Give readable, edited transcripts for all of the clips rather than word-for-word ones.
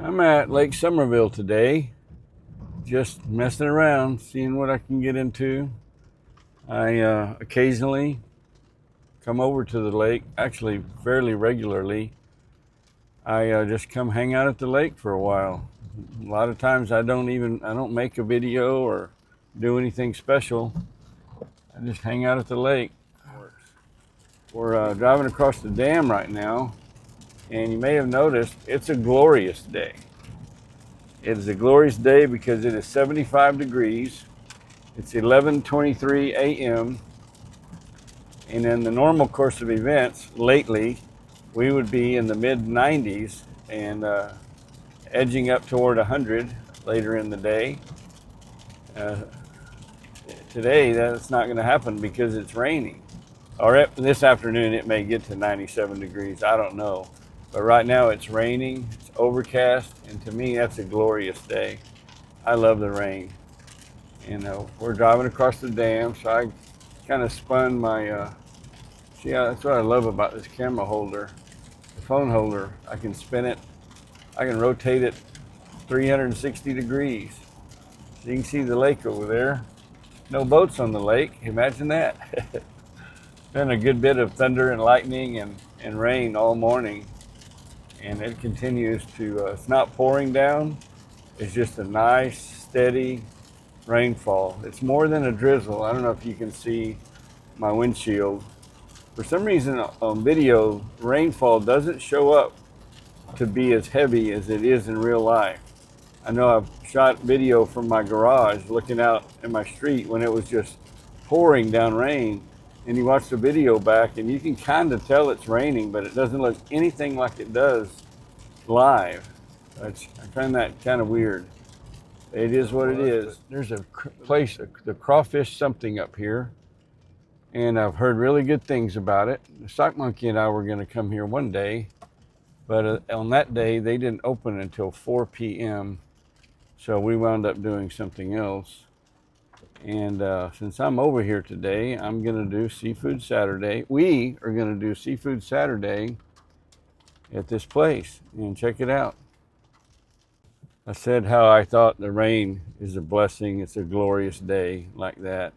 I'm at Lake Somerville today, just messing around, seeing what I can get into. I occasionally come over to the lake, actually fairly regularly. I just come hang out at the lake for a while. A lot of times I don't make a video or do anything special. I just hang out at the lake. We're driving across the dam right now, and you may have noticed it's a glorious day. It is a glorious day because it is 75 degrees. It's 11:23 a.m. and in the normal course of events lately, we would be in the mid 90s and edging up toward 100 later in the day. Uh, Today, that's not going to happen because it's raining. Or this afternoon, it may get to 97 degrees. I don't know. But right now, it's raining, it's overcast, and to me, that's a glorious day. I love the rain. We're driving across the dam, so I kind of spun my, see, that's what I love about this camera holder, the phone holder. I can spin it, I can rotate it 360 degrees. So you can see the lake over there. No boats on the lake, imagine that. Been a good bit of thunder and lightning and rain all morning, and it continues to, it's not pouring down, it's just a nice, steady rainfall. It's more than a drizzle. I don't know if you can see my windshield. For some reason on video, rainfall doesn't show up to be as heavy as it is in real life. I know I've shot video from my garage looking out in my street when it was just pouring down rain, and you watch the video back and you can kind of tell it's raining, but it doesn't look anything like it does live. I find that kind of weird. It is what it is. There's a place, the Crawfish something up here, and I've heard really good things about it. The Sock Monkey and I were going to come here one day, but on that day they didn't open until 4 p.m., so we wound up doing something else. And since I'm over here today, I'm going to do Seafood Saturday. We are going to do Seafood Saturday at this place, and check it out. I said how I thought the rain is a blessing. It's a glorious day like that.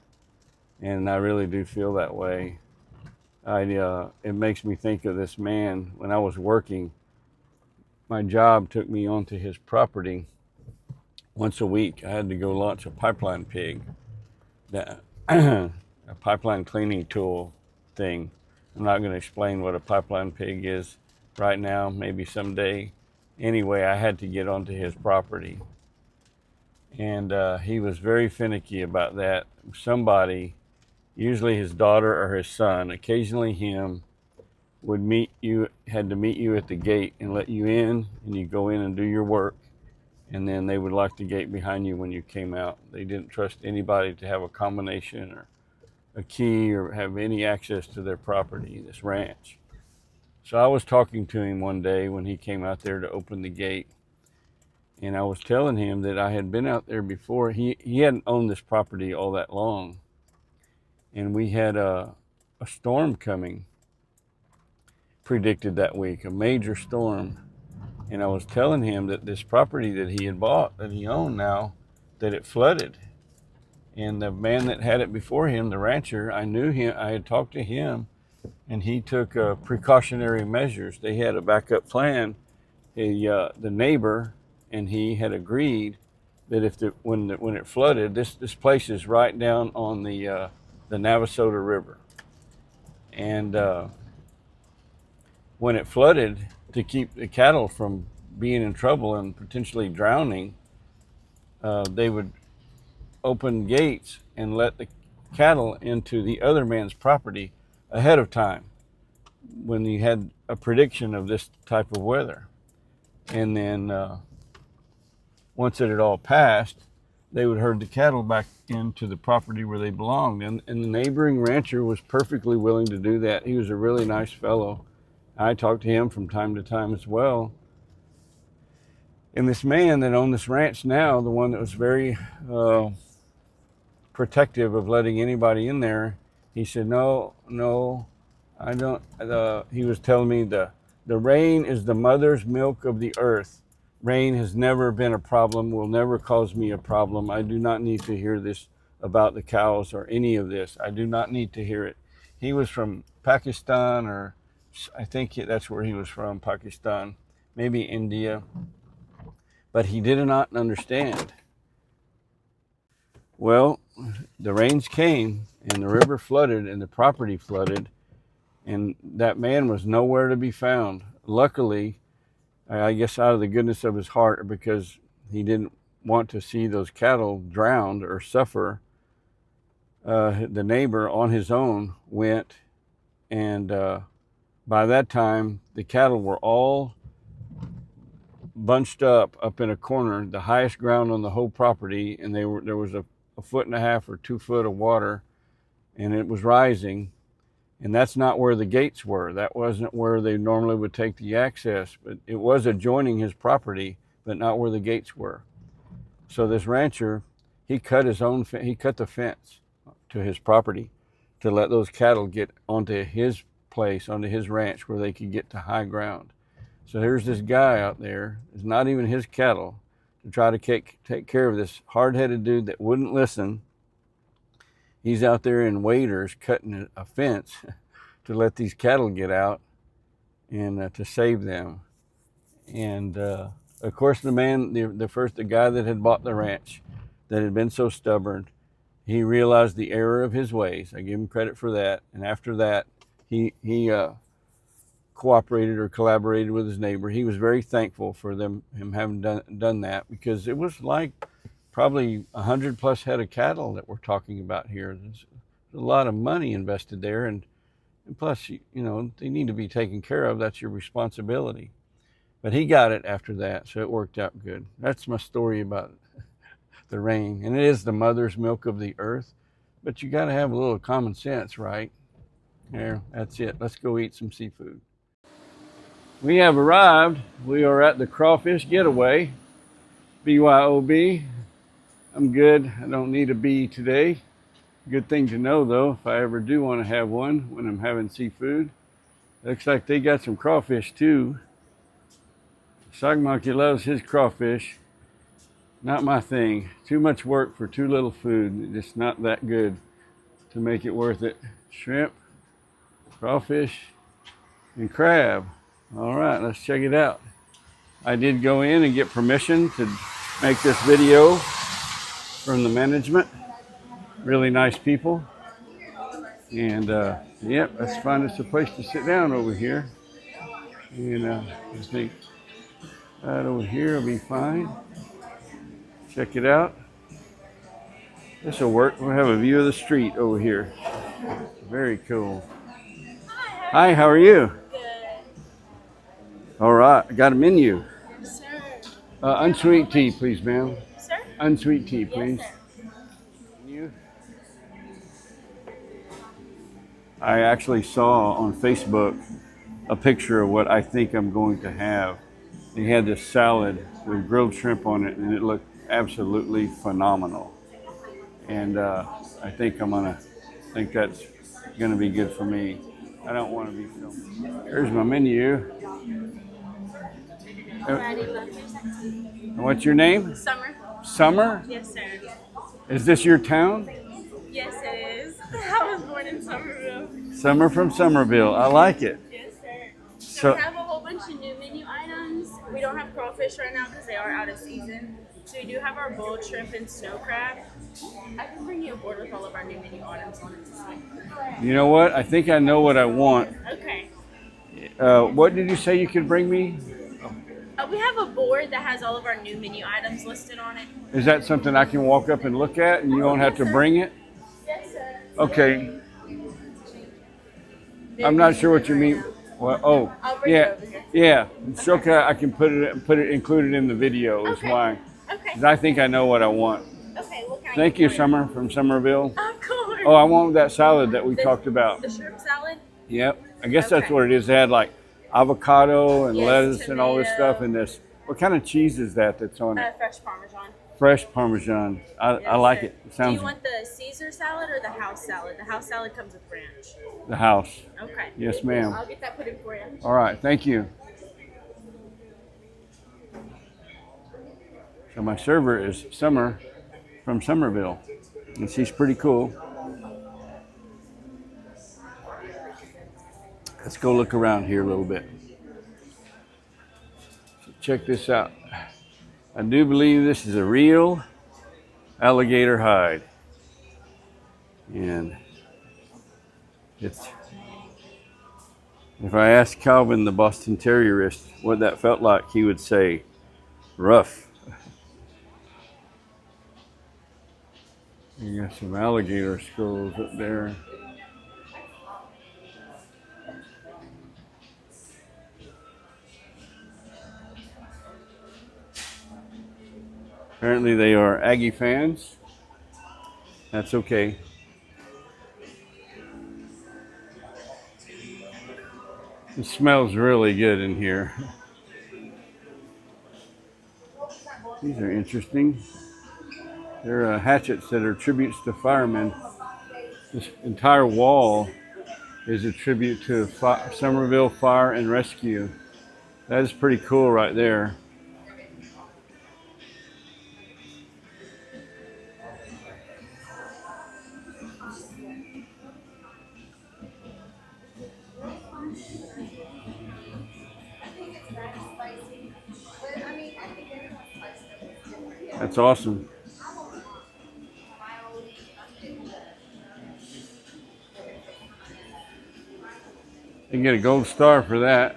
And I really do feel that way. It makes me think of this man. When I was working, my job took me onto his property once a week. I had to go launch a pipeline pig, a pipeline cleaning tool thing. I'm not going to explain what a pipeline pig is right now, maybe someday. Anyway, I had to get onto his property. And he was very finicky about that. Somebody, usually his daughter or his son, occasionally him, had to meet you at the gate and let you in, and you go in and do your work. And then they would lock the gate behind you when you came out. They didn't trust anybody to have a combination or a key or have any access to their property, this ranch. So I was talking to him one day when he came out there to open the gate, and I was telling him that I had been out there before. He hadn't owned this property all that long, and we had a storm coming predicted that week, a major storm. And I was telling him that this property that he had bought, that he owned now, that it flooded. And the man that had it before him, the rancher, I knew him, I had talked to him, and he took precautionary measures. They had a backup plan. The neighbor and he had agreed that when it flooded, this place is right down on the Navasota River. And when it flooded, to keep the cattle from being in trouble and potentially drowning, they would open gates and let the cattle into the other man's property ahead of time when you had a prediction of this type of weather. And then once it had all passed, they would herd the cattle back into the property where they belonged. And the neighboring rancher was perfectly willing to do that. He was a really nice fellow. I talked to him from time to time as well. And this man that owned this ranch now, the one that was very protective of letting anybody in there, he said, no, I don't. He was telling me the rain is the mother's milk of the earth. Rain has never been a problem, will never cause me a problem. I do not need to hear this about the cows or any of this. I do not need to hear it. He was from Pakistan, or I think that's where he was from, Pakistan, maybe India. But he did not understand. Well, the rains came and the river flooded and the property flooded, and that man was nowhere to be found. Luckily, I guess out of the goodness of his heart, because he didn't want to see those cattle drowned or suffer, the neighbor on his own went, and by that time the cattle were all bunched up in a corner, the highest ground on the whole property, and there was a 1.5 or 2 foot of water, and it was rising. And that's not where the gates were. That wasn't where they normally would take the access, but it was adjoining his property, but not where the gates were. So this rancher, he cut the fence to his property to let those cattle get onto his place, onto his ranch, where they could get to high ground. So here's this guy out there, it's not even his cattle, to try to take care of this hard-headed dude that wouldn't listen. He's out there in waders cutting a fence to let these cattle get out and to save them. And of course, the guy that had bought the ranch, that had been so stubborn, he realized the error of his ways. I give him credit for that. And after that, he cooperated or collaborated with his neighbor. He was very thankful for him having done that, because it was like probably 100+ head of cattle that we're talking about here. There's a lot of money invested there, and plus, they need to be taken care of. That's your responsibility. But he got it after that, so it worked out good. That's my story about the rain. And it is the mother's milk of the earth, but you got to have a little common sense, right? There, that's it. Let's go eat some seafood. We have arrived. We are at the Crawfish Getaway, BYOB. I'm good. I don't need a B today. Good thing to know, though, if I ever do want to have one when I'm having seafood. Looks like they got some crawfish, too. Sock Monkey loves his crawfish. Not my thing. Too much work for too little food. It's not that good to make it worth it. Shrimp, crawfish, and crab. All right, let's check it out. I did go in and get permission to make this video from the management. Really nice people. And yep, let's find us a place to sit down over here. And I think right over here will be fine. Check it out. This will work. We'll have a view of the street over here. Very cool. Hi, how are you? Good. All right, I got a menu. Yes, sir. Unsweet tea, please, ma'am. Sir? Unsweet tea, please. Yes, You? I actually saw on Facebook a picture of what I think I'm going to have. They had this salad with grilled shrimp on it, and it looked absolutely phenomenal. And I think that's gonna be good for me. I don't want to be filmed. Here's my menu. What's your name? Summer. Summer? Yes, sir. Is this your town? Yes, it is. I was born in Somerville. Summer from Somerville. I like it. Yes, sir. So So we have a whole bunch of new menu items. We don't have crawfish right now because they are out of season. So we do have our boiled shrimp and snow crab. I can bring you a board with all of our new menu items on it to see. you know what? I think I know what I want. Okay. What did you say you could bring me? We have a board that has all of our new menu items listed on it. Is that something I can walk up and look at, and you don't have to bring it? Yes, sir. Okay. I'm not sure what you mean. Well, oh, I'll bring it yeah, over here. yeah. It's okay. I can put it included in the video. Is Okay. why. Okay. 'Cause I think I know what I want. Okay, what kind Thank you, Summer from Somerville. Of course. Oh, I want that salad that we talked about. The shrimp salad? Yep. I guess that's Okay. what it is. They had like avocado and Yes, lettuce and all this tomato. stuff in this. What kind of cheese is that's on it? Fresh Parmesan. Fresh Parmesan. I Yes, like sir. it. It Do sounds you want the Caesar salad or the house salad? The house salad comes with ranch. the house. Okay. Yes, ma'am. I'll get that put in for you. All right. Thank you. So my server is Summer from Somerville, and she's pretty cool. Let's go look around here a little bit. So check this out. I do believe this is a real alligator hide. And it's, if I asked Calvin, the Boston Terrierist, what that felt like, he would say, rough. You got some alligator skulls up there. Apparently they are Aggie fans. That's okay. It smells really good in here. These are interesting. They're hatchets that are tributes to firemen. This entire wall is a tribute to Somerville Fire and Rescue. That is pretty cool right there. That's awesome. You can get a gold star for that.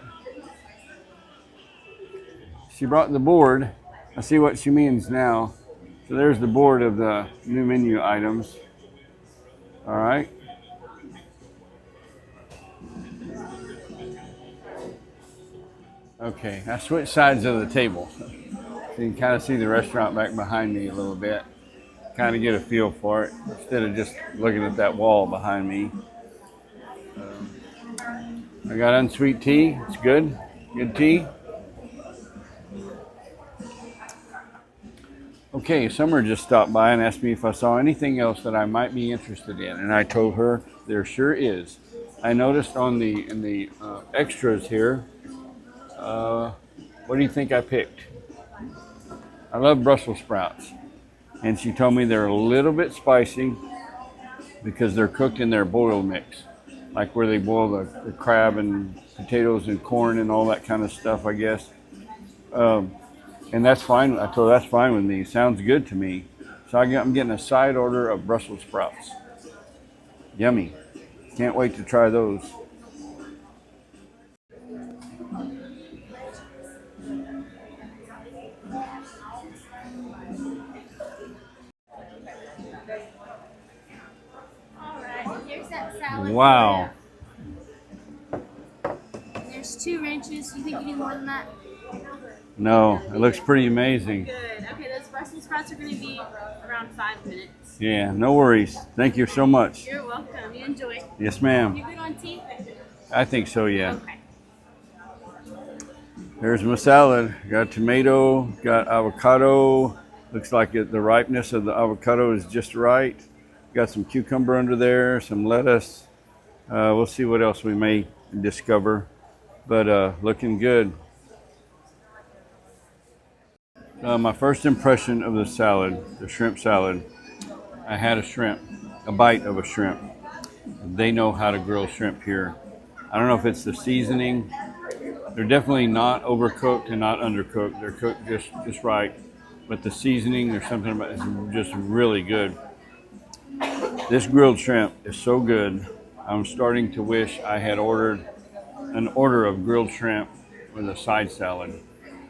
She brought the board. I see what she means now. So there's the board of the new menu items. All right. Okay, I switched sides of the table. So you can kind of see the restaurant back behind me a little bit. Kind of get a feel for it instead of just looking at that wall behind me. I got unsweet tea. It's good. Good tea. Okay, Summer just stopped by and asked me if I saw anything else that I might be interested in, and I told her there sure is. I noticed in the extras here. What do you think I picked? I love Brussels sprouts, and she told me they're a little bit spicy because they're cooked in their boil mix, like where they boil the crab and potatoes and corn and all that kind of stuff, I guess. And that's fine. I told her that's fine with me. Sounds good to me. So I'm getting a side order of Brussels sprouts. Yummy. Can't wait to try those. Here's that salad. Wow. There's 2 ranches. You think you need more than that? No, it looks pretty amazing. Good. Okay, those Brussels sprouts are going to be around 5 minutes. Yeah, no worries. Thank you so much. You're welcome. You enjoy. Yes, ma'am. You good on tea? I think so, yeah. Okay. There's my salad. Got tomato, got avocado. Looks like the ripeness of the avocado is just right. Got some cucumber under there, some lettuce. We'll see what else we may discover, but looking good. My first impression of the salad, the shrimp salad, I had a bite of a shrimp. They know how to grill shrimp here. I don't know if it's the seasoning. They're definitely not overcooked and not undercooked. They're cooked just right. But the seasoning, there's something about it, it's just really good. This grilled shrimp is so good. I'm starting to wish I had ordered an order of grilled shrimp with a side salad.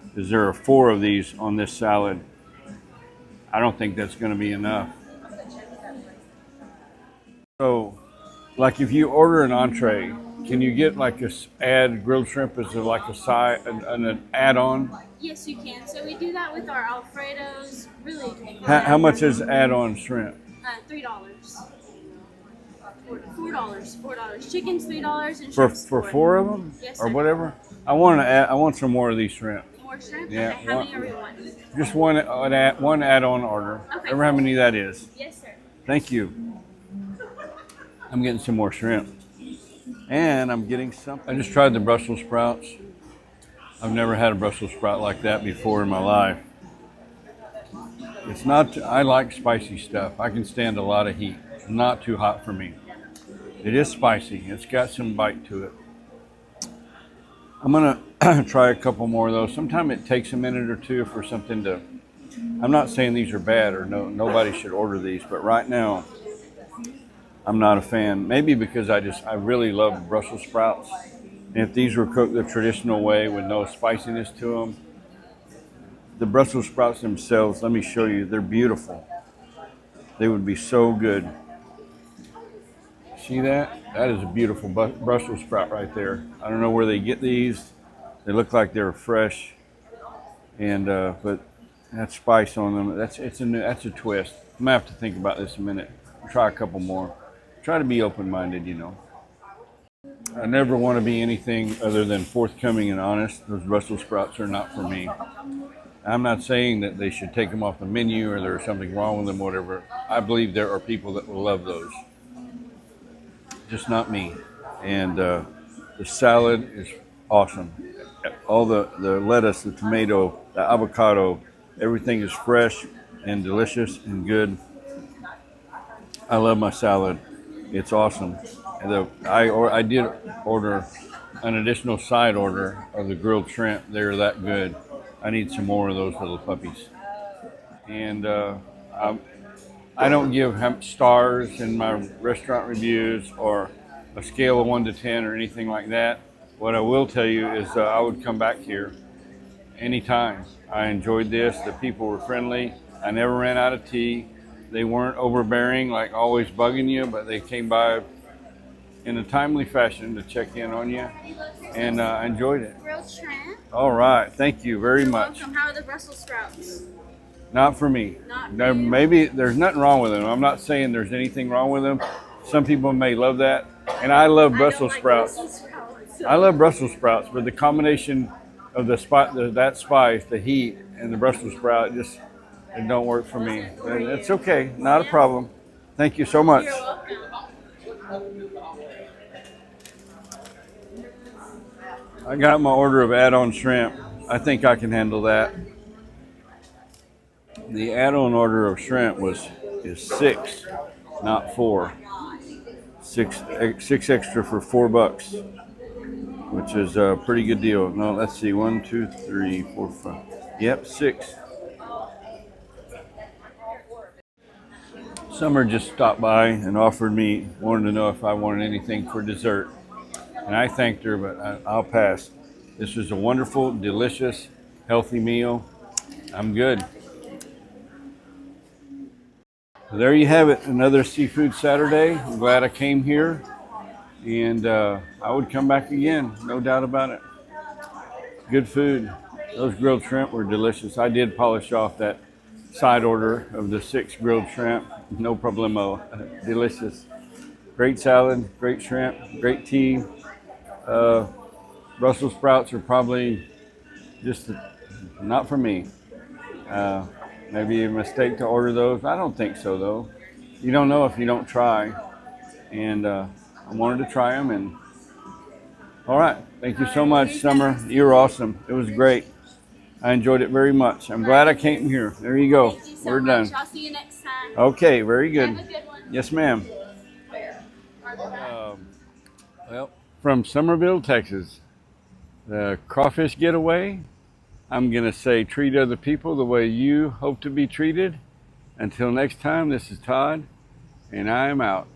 Because there are 4 of these on this salad. I don't think that's going to be enough. So, like if you order an entree, can you get like add grilled shrimp as like a side, an add-on? Yes, you can. So we do that with our Alfredos. Really. How much is add-on shrimp? $3. $4. Chicken's $3 and For shrimp's 4 of them? Yes, Or sir. whatever? I want some more of these shrimp. More shrimp? Yeah, Okay, how many are we wanting? Just one add-on order. Okay. Ever how many that is. Yes, sir. Thank you. I'm getting some more shrimp. And I'm getting some. I just tried the Brussels sprouts. I've never had a Brussels sprout like that before in my life. It's not, I like spicy stuff. I can stand a lot of heat. Not too hot for me. It is spicy. It's got some bite to it. I'm gonna try a couple more of those. Sometimes it takes a minute or two for something to, I'm not saying these are bad or nobody should order these, but right now I'm not a fan. Maybe because I really love Brussels sprouts. And if these were cooked the traditional way with no spiciness to them, the Brussels sprouts themselves, let me show you, they're beautiful. They would be so good. See that? That is a beautiful Brussels sprout right there. I don't know where they get these. They look like they're fresh, and but that spice on them, that's a twist. I'm gonna have to think about this a minute. Try a couple more. Try to be open-minded, you know. I never want to be anything other than forthcoming and honest. Those Brussels sprouts are not for me. I'm not saying that they should take them off the menu or there's something wrong with them, whatever. I believe there are people that will love those. Just not me. And the salad is awesome. All the lettuce, the tomato, the avocado, everything is fresh and delicious and good. I love my salad. It's awesome. And I did order an additional side order of the grilled shrimp. They're that good. I need some more of those little puppies. And I don't give stars in my restaurant reviews or a scale of 1 to 10 or anything like that. What I will tell you is I would come back here anytime. I enjoyed this. The people were friendly. I never ran out of tea. They weren't overbearing, like always bugging you, but they came by in a timely fashion to check in on you, and I enjoyed it. Grilled shrimp. All right. Thank you very You're much. welcome. How are the Brussels sprouts? Not for me. Not for Now, you? maybe there's nothing wrong with them. I'm not saying there's anything wrong with them. Some people may love that, and I love Brussels I don't like sprouts. Brussels sprouts. I love Brussels sprouts, but the combination of that spice, the heat, and the Brussels sprout it don't work for me. And it's okay, not a problem. Thank you so much. You're welcome. I got my order of add-on shrimp. I think I can handle that. The add-on order of shrimp is 6, not 4. Six extra for $4, which is a pretty good deal. No, let's see, 1, 2, 3, 4, 5. Yep, 6. Summer just stopped by and wanted to know if I wanted anything for dessert. And I thanked her, but I'll pass. This was a wonderful, delicious, healthy meal. I'm good. So there you have it, another Seafood Saturday. I'm glad I came here, and I would come back again, no doubt about it. Good food. Those grilled shrimp were delicious. I did polish off that side order of the 6 grilled shrimp. No problemo. Delicious. Great salad, great shrimp, great tea. Brussels sprouts are probably just not for me. Maybe a mistake to order those. I don't think so, though. You don't know if you don't try. And I wanted to try them. And all right. Thank you so much, Summer. You're awesome. It was great. I enjoyed it very much. I'm glad I came here. There you go. Thank you so We're much. done. I'll see you next time. Okay, very good. Have a good one. Yes, ma'am. Well, from Somerville, Texas, the Crawfish Getaway. I'm going to say treat other people the way you hope to be treated. Until next time, this is Todd, and I am out.